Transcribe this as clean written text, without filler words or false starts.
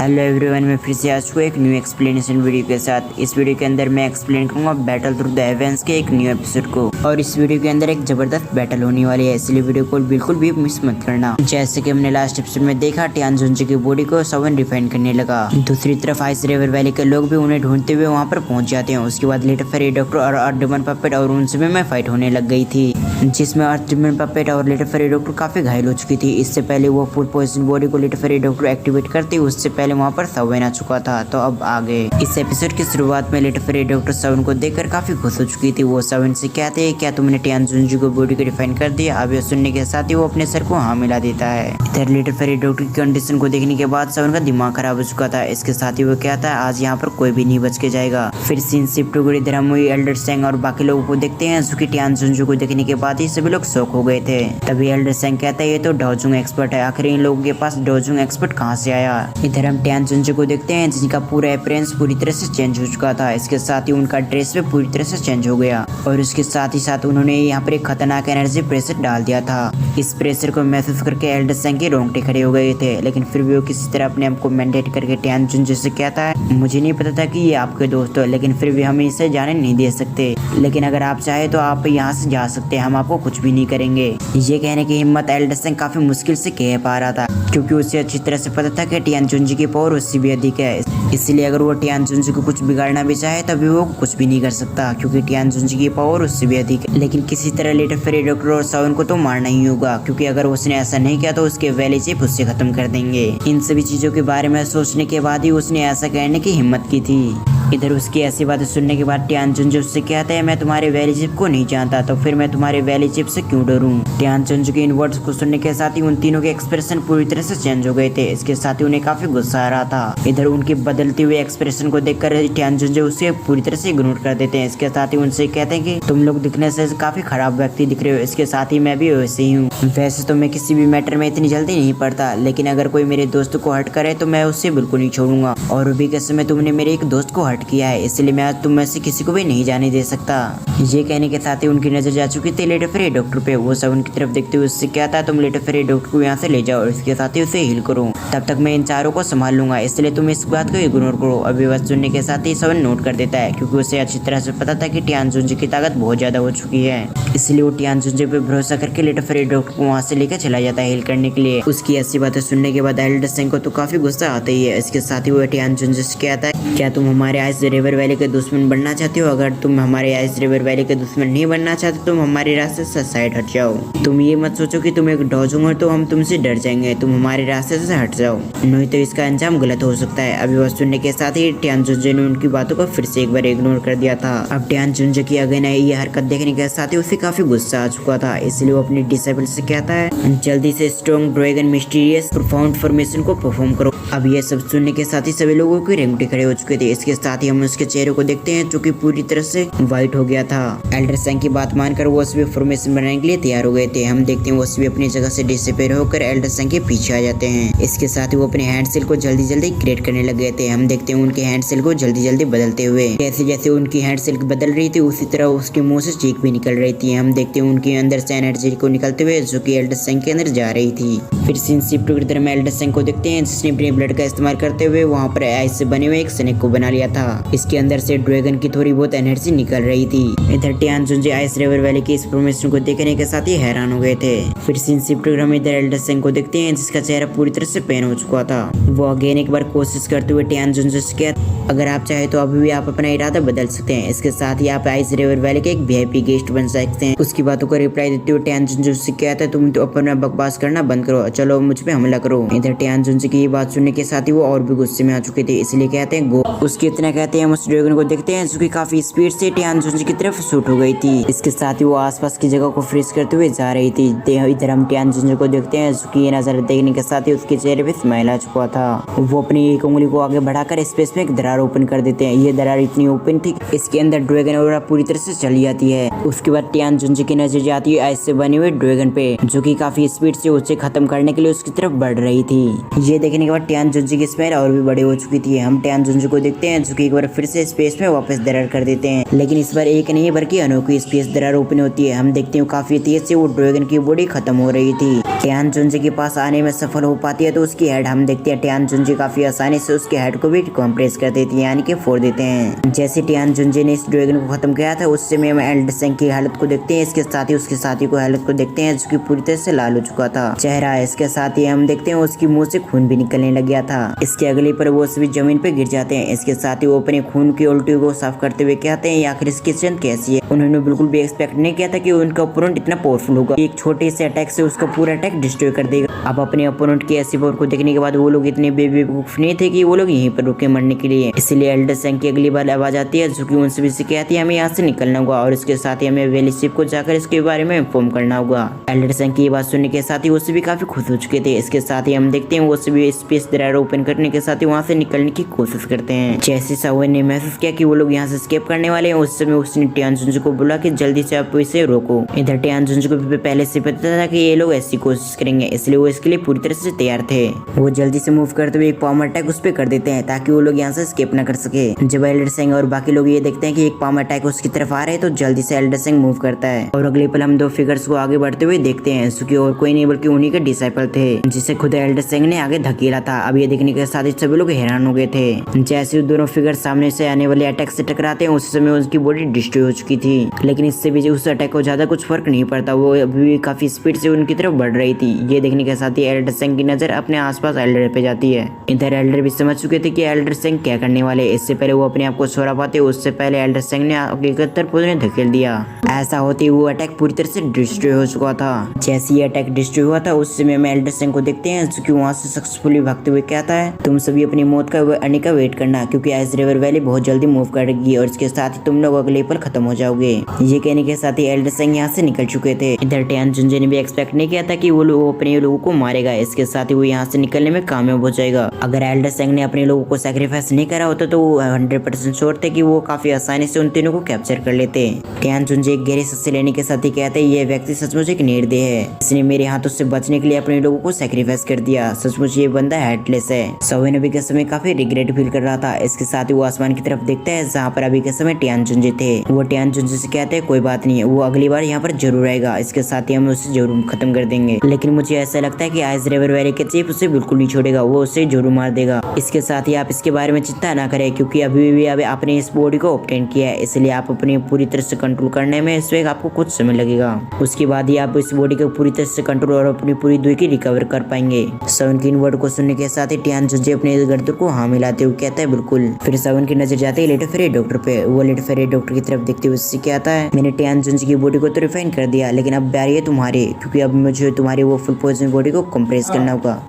Hello everyone, मैं फिर से आ चुका एक न्यू एक्सप्लेनेशन वीडियो के साथ। इस वीडियो के अंदर मैं एक्सप्लेन करूंगा बैटल थ्रू द हेवेंस के एक न्यू एपिसोड को। और इस वीडियो के अंदर एक जबरदस्त बैटल होने वाली है, इसलिए वीडियो को बिल्कुल भी मिस मत करना। जैसे कि हमने लास्ट एपिसोड में देखा, टियान जुंजी की बॉडी को सवन रिफाइन करने लगा। दूसरी तरफ आइस रिवर वैली के लोग भी उन्हें ढूंढते हुए वहाँ पर पहुंच जाते हैं। उसके बाद लिटिल फेरी डॉक्टर और अर्थ डिमन पपेट और उनसे में फाइट होने लग गई थी, जिसमें अर्थ डिमन पपेट और लिटिल फेरी डॉक्टर काफी घायल हो चुकी थी। इससे पहले वो फुल पोजिशन बॉडी को लिटिल फेरी डॉक्टर एक्टिवेट करती, उससे पहले वहाँ पर सवन आ चुका था। तो अब आगे इस एपिसोड की शुरुआत में लिटिल फेरी डॉक्टर सवन को देखकर काफी खुश हो चुकी थी। वो सवन से कहते हैं, क्या तुमने टियान जुंजी को बॉडी को डिफाइन कर दिया? अब यह सुनने के साथ ही वो अपने सर को हाँ मिला देता है। इधर लिटिल फेरी डॉक्टर की कंडीशन को देखने के बाद सवन का दिमाग खराब हो चुका था। इसके साथ ही वो कहता है, आज यहाँ पर कोई भी नहीं बच के जाएगा। फिर सीन शिफ्ट हो गई। इधर हम एल्डर सेंग और बाकी लोगों को देखते हैं, जो कि टियान जुंजी को देखने के बाद ही सभी लोग शॉक हो गए थे। तभी एल्डर सेंग कहता है, ये तो डोजुंग एक्सपर्ट है, आखिर इन लोगों के पास डोजुंग एक्सपर्ट कहाँ से आया? इधर हम टियान जुंजी को देखते हैं, जिनका पूरा अपीयरेंस पूरी तरह से चेंज हो चुका था। इसके साथ ही उनका ड्रेस भी पूरी तरह से चेंज हो गया और उसके साथ ही साथ उन्होंने यहाँ पर एक खतरनाक एनर्जी प्रेशर डाल दिया था। इस प्रेशर को महसूस करके एल्डर सेंग के रोंगटे खड़े हो गए थे, लेकिन फिर भी वो किसी तरह अपने आप को मेंटेन करके टियान जुंजी से कहता है, मुझे नहीं पता था कि ये आपके दोस्त हो, लेकिन फिर भी हम इसे जाने नहीं दे सकते, लेकिन अगर आप चाहे तो आप यहाँ से जा सकते हैं, हम आपको कुछ भी नहीं करेंगे। ये कहने की हिम्मत एल्डर सेंग काफी मुश्किल से कह पा रहा था, क्योंकि उसे अच्छी तरह से पता था कि टियान जुंजी की पावर उससे भी अधिक है। इसलिए अगर वो टियान जुंजी को कुछ बिगाड़ना भी चाहे तभी वो कुछ भी नहीं कर सकता, क्योंकि टियान जुंजी की पावर उससे भी अधिक है। लेकिन किसी तरह लिटिल फेरी डॉक्टर और सवन को तो मारना ही होगा, क्योंकि अगर उसने ऐसा नहीं किया तो उसके वैली चिप उससे खत्म कर देंगे। इन सभी चीजों के बारे में सोचने के बाद ही उसने ऐसा कहने की हिम्मत की थी। इधर उसकी ऐसी बातें सुनने के बाद टियान जुंजी उससे कहता है, मैं तुम्हारे वैली चिप को नहीं जानता, तो फिर मैं तुम्हारे वैली चिप से क्यों डरूं? टियान जुंजी के इन वर्ड्स को सुनने के साथ ही उन तीनों के एक्सप्रेशन पूरी तरह से चेंज हो गए थे। इसके साथ ही उन्हें काफी गुस्सा आ रहा था। इधर उनके बदलते हुए एक्सप्रेशन को देखकर टियान जुंजी उसे पूरी तरह से इग्नोर कर देते हैं। इसके साथ ही उनसे कहते हैं कि तुम लोग दिखने से काफी खराब व्यक्ति दिख रहे हो, इसके साथ ही मैं भी वैसे ही हूँ। वैसे तो मैं किसी भी मैटर में इतनी जल्दी नहीं पड़ता, लेकिन अगर कोई मेरे दोस्त को हर्ट करे तो मैं उससे बिल्कुल नहीं छोड़ूंगा, और भी कैसे में तुमने मेरे एक दोस्त को हर्ट किया है, इसलिए मैं आज तुम में से किसी को भी नहीं जाने दे सकता। ये कहने के साथ ही उनकी नजर जा चुकी थी लिटिल फेरी डॉक्टर पे। वो सब उनकी तरफ देखते हुए उससे कहता है, तुम लिटिल फेरी डॉक्टर को यहाँ से ले जाओ और इसके साथ ही उसे हील करो, तब तक मैं इन चारों को संभाल लूंगा, इसलिए तुम इस बात को इग्नोर करो। अभी बस सुनने के साथ ही सवन नोट कर देता है, क्योंकि उसे अच्छी तरह से पता था कि टियान जुंजी की ताकत बहुत ज्यादा हो चुकी है। इसलिए वो टियान जुंजी पे भरोसा करके लिटिल फेरी डॉक्टर को वहाँ से लेकर चला जाता है हील करने के लिए। उसकी ऐसी बातें सुनने के बाद एल्डर सेंग को तो काफी गुस्सा आता ही है। इसके साथ ही वो टियान जुंजी से कहता है, क्या तुम हमारे आइस रिवर वैली के दुश्मन बनना चाहते हो? अगर तुम हमारे आइस रिवर वैली के दुश्मन नहीं बनना चाहते, तुम हमारे रास्ते से साइड हट जाओ। तुम ये मत सोचो कि तुम एक डोजुंग हो तो हम तुमसे डर जाएंगे, तुम हमारे रास्ते से हट जाओ, नहीं तो इसका अंजाम गलत हो सकता है। अभी बस सुनने के साथ ही टियान जुंजी ने उनकी बातों को फिर से एक बार इग्नोर कर दिया था। अब टियान जुंजी की अगेन ये हरकत देखने के साथ ही उसे काफी गुस्सा आ चुका था, इसलिए वो अपनी डिसेबल से कहता है, जल्दी से strong dragon mysterious profound formation को परफॉर्म करो। अब ये सब सुनने के साथ ही सभी लोगों के रेंगटे खड़े हो चुके थे। इसके साथ ही हम उसके चेहरे को देखते हैं, जो कि पूरी तरह से व्हाइट हो गया था। एल्डर सेंग की बात मानकर वो सभी फॉर्मेशन बनाने के लिए तैयार हो गए थे। हम देखते हैं वो सभी अपनी जगह से डिसअपीयर होकर एल्डर सेंग के पीछे आ जाते हैं। इसके साथ ही वो अपने हैंड सेल को जल्दी जल्दी क्रिएट करने लग गए थे। हम देखते हैं उनके हैंड सेल को जल्दी जल्दी बदलते हुए। जैसे जैसे उनकी हैंड सेल बदल रही थी, उसी तरह उसके मुंह से चीख भी निकल रही थी। हम देखते हैं उनके अंदर से एनर्जी को निकलते हुए, जो कि एल्डर सेंग के अंदर जा रही थी। फिर सीन शिफ्ट की तरह एल्डर सेंग को देखते हैं, जिसने अपने ब्लड का इस्तेमाल करते हुए वहाँ पर आइस से बने हुए एक स्नेक को बना लिया था। इसके अंदर से ड्रैगन की थोड़ी बहुत एनर्जी निकल रही थी। इधर टियान जुंजी आइस रिवर वैली की इस फॉर्मेशन को देखने के साथ ही हैरान हो गए थे। फिर सीन शिफ्ट हम इधर एल्डर सेंग को देखते हैं, जिसका चेहरा पूरी तरह से पेन हो चुका था। वो अगेन एक बार कोशिश करते हुए टियान जुंजी से कहते, अगर आप चाहे तो अभी भी आप अपना इरादा बदल सकते हैं, इसके साथ ही आप आइस रिवर वैली के एक वीआईपी गेस्ट बन सकते हैं। उसकी बातों को रिप्लाई देते हुए टियान जुंजी से कहता है, तुम तो अपना बकवास करना बंद करो, चलो मुझ पे हमला करो। इधर टियान जुंजी की ये बात सुनने के साथ ही वो और भी गुस्से में आ चुके थे, इसलिए कहते हैं गो। उसके इतना कहते हैं, हम उस ड्रैगन को देखते हैं, जो कि काफी स्पीड से टियान जुंजी की तरफ शूट हो गई थी। इसके साथ ही वो आसपास की जगह को फ्रीज करते हुए जा रही थी। इधर हम टियान जुंजी को देखते हैं, जो कि ये नजारा देखने के साथ ही उसके चेहरे पे स्माइल आ चुका था। वो अपनी एक उंगली को आगे बढ़ाकर स्पेस में एक दरार दरार ओपन कर देते हैं। ये दरार इतनी ओपन थी इसके अंदर ड्रैगन और पूरी तरह से चली जाती है। उसके बाद टियान जुंजी की नजर जाती है आइस से बने हुए ड्रैगन पे, जो कि काफी स्पीड से उसे खत्म करने के लिए उसकी तरफ बढ़ रही थी। ये देखने के बाद टियान जुंजी की स्मेल और भी बड़ी हो चुकी थी। हम टियान जुंजी को देखते हैं जो कि एक बार फिर से स्पेस में वापस दरार कर देते हैं, लेकिन इस बार एक नहीं बल्कि अनोखी स्पेस दरार ओपन होती है। हम देखते हैं काफी तेज से वो ड्रैगन की बॉडी खत्म हो रही थी। टियान जुंजी के पास आने में सफल हो पाती है तो उसकी हेड हम देखते हैं टियान जुंजी काफी आसानी से उसके हेड को भी कंप्रेस कर देती है, यानी कि फोड़ देते हैं। जैसे टियान जुंजी ने इस ड्रैगन को खत्म किया था उससे में हम एल्डर सेंग की हालत को देखते हैं। इसके साथ ही उसके साथी को हालत को देखते हैं जो कि पूरी तरह से लाल हो चुका था चेहरा। इसके साथ ही हम देखते हैं उसकी मुंह से खून भी निकलने लग गया था। इसके अगले पर वो सभी जमीन पे गिर जाते हैं। इसके साथ ही वो अपने खून की उल्टी को साफ करते हुए कहते हैं आखिर इसकी स्ट्रेंथ कैसी है। उन्होंने बिल्कुल भी एक्सपेक्ट नहीं किया था कि उनका ओपोनेंट इतना पावरफुल होगा, एक छोटे से अटैक से उसका पूरा अटैक डिस्ट्रॉय कर देगा। अब अपने ओपोनेंट की ऐसी पावर को देखने के बाद वो लोग इतने बेवकूफ नहीं थे कि वो लोग यहीं पर रुके मरने के लिए। इसलिए एल्डर सेंग की अगली बार आवाज आती है जो कि उन सभी से कहती है हमें यहाँ से निकलना होगा और इसके साथ ही हमें वैली शिप को जाकर इसके बारे में इन्फॉर्म करना होगा। एल्डर सेंग की ये बात सुनने के साथ ही वो सभी काफी खुश हो चुके थे। इसके साथ ही हम देखते हैं वो सभी स्पेस दरार ओपन करने के साथ ही वहाँ से निकलने की कोशिश करते हैं। जैसे सावन ने महसूस किया कि वो लोग यहाँ से एस्केप करने वाले हैं उस समय उसने टियान जुंजी को बोला कि जल्दी से आप इसे रोको। इधर टियान जुंजी को पहले से पता था कि ये लोग ऐसी कोशिश करेंगे, इसलिए वो इसके लिए पूरी तरह से तैयार थे। वो जल्दी से मूव करते हुए एक पावर अटैक उस पर कर देते हैं ताकि वो लोग यहाँ से एस्केप न कर सके। जब एल्डर सेंग और बाकी लोग ये देखते हैं कि एक पावर अटैक उसकी तरफ आ रहे हैं तो जल्दी से एल्डर सेंग मूव करता है और अगले पल हम दो फिगर्स को आगे बढ़ते हुए देखते हैं जो कि और कोई नहीं बल्कि उन्हीं के डिसाइपल थे जिसे खुद एल्डर सेंग ने आगे धकेला था। अब ये देखने के साथ ही सभी लोग हैरान हो गए थे। जैसे दोनों फिगर सामने से आने वाले अटैक से टकराते हैं उस समय उसकी बॉडी डिस्ट्रॉय हो चुकी थी, लेकिन इससे भी उस अटैक को ज्यादा कुछ फर्क नहीं पड़ता। वो अभी भी काफी स्पीड से उनकी तरफ बढ़ रही थी। ये देखने के साथ ही एल्डर सेंग की नजर अपने आसपास एल्डर पे जाती है। इधर एल्डर भी समझ चुके थे कि एल्डर सेंग क्या करने वाले। इससे पहले वो अपने आप को छोड़ा पाते उससे पहले एल्डर सेंग ने आगे की तरफ उन्हें धकेल दिया। ऐसा होते वो अटैक पूरी तरह से डिस्ट्रॉय हो चुका था। जैसे ये अटैक डिस्ट्रॉय हुआ था उस समय हम एल्डर सेंग को देखते हैं जो कि वहाँ से सक्सेसफुली भागते हुए कहता है तुम सभी अपनी मौत का आने का वेट करना क्योंकि आइस रिवर वैली बहुत जल्दी मूव करेगी और इसके साथ ही तुम लोग अगले पल खत्म हो जाओगे। ये कहने के साथ ही एल्डर सेंग यहाँ से निकल चुके थे। इधर टियान जुंजी ने भी एक्सपेक्ट नहीं किया था कि वो लोग अपने लोगों को मारेगा, इसके साथ ही वो यहाँ से निकलने में कामयाब हो जाएगा। अगर एल्डर सेंग ने अपने लोगों को सैक्रिफाइस नहीं करा होता तो वो 100% श्योर थे कि वो काफी आसानी से उन तीनों को कैप्चर कर लेते। टियान जुंजी एक गहरी सांस लेने के साथ ही कहते हैं ये व्यक्ति सचमुच एक निर्दय है, इसने मेरे हाथों से बचने के लिए अपने लोगों को सैक्रिफाइस कर दिया। सचमुच ये बंदा हेडलेस है। सवेन अभी के समय काफी रिग्रेट फील कर रहा था। इसके साथ ही वो आसमान की तरफ देखता है जहाँ पर अभी के समय टियान जुंजी थे। वो टियान जुंजी से कहते हैं कोई बात नहीं, वो अगली बार यहाँ पर जरूर आएगा, इसके साथ ही हम उसे जरूर खत्म कर देंगे। लेकिन मुझे ऐसा लगता है कि आइस रिवर वैली के चीफ उसे बिल्कुल नहीं छोड़ेगा, वो उसे जरूर मार देगा। इसके साथ ही आप इसके बारे में चिंता ना करें क्योंकि अभी भी आपने इस बॉडी को ऑब्टेन किया है, इसलिए आप अपनी पूरी तरह से कंट्रोल करने में इस वक्त आपको कुछ समय लगेगा। उसके बाद ही आप इस बॉडी को पूरी तरह से कंट्रोल और अपनी पूरी दुई की रिकवर कर पाएंगे। सवन की इन वर्ड को सुनने के साथ ही टियान जुंजी अपने गर्दन को हाँ मिलाते हुए कहता है बिल्कुल। फिर सवन की नजर जाते है लेटर फेरे डॉक्टर पे। वो लेटर फेरे डॉक्टर की तरफ देखते हुए उससे कहता है मैंने टियान जुंजी की बॉडी को तो रिफाइन कर दिया लेकिन अब बारी है तुम्हारी, क्योंकि अब मुझे तुम्हारी वो फुल पोजिशन बॉडी को कंप्रेस करना होगा।